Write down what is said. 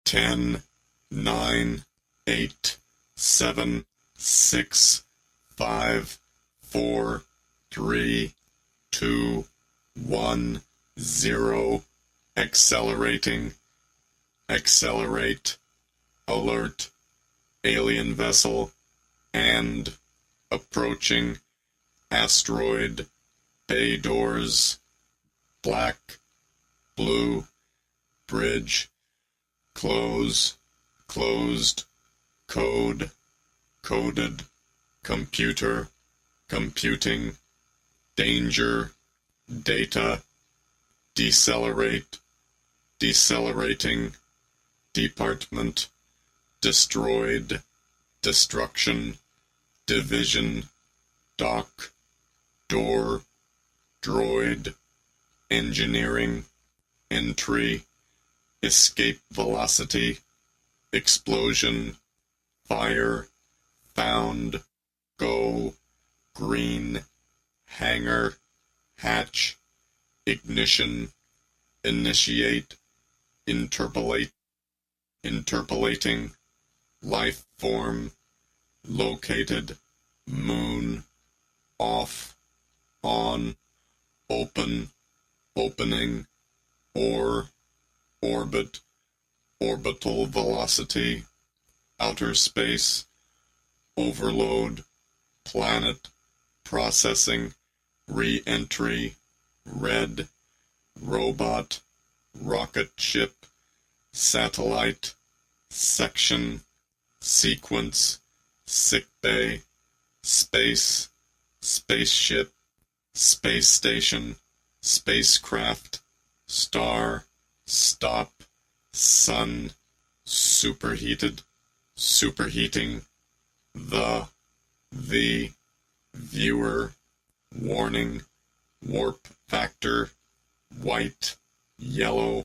10, 9, 8, 7, 6, 5, 4, 3, 2, 1, 0. Accelerating. Accelerate. Alert. Alien vessel. And approaching. Asteroid. Bay doors. Black. Blue. Bridge. Close. Closed. Code. Coded. Computer. Computing. Danger. Data. Decelerate. Decelerating. Department. Destroyed. Destruction. Division. Dock. Door. Droid. Engineering. Entry. Escape velocity. Explosion. Fire. Found. Go. Green. Hangar. Hatch. Ignition. Initiate. Interpolate. Interpolating. Life form. Located. Moon. Off. On. Open. Opening. Or. Orbit. Orbital velocity. Outer space. Overload. Planet. Processing. Re-entry. Red. Robot. Rocket ship. Satellite. Section. Sequence. Sickbay. Space. Spaceship. Space station. Spacecraft. Star. Stop. Sun. Superheated. Superheating. The. Viewer. Warning. Warp factor. White. Yellow.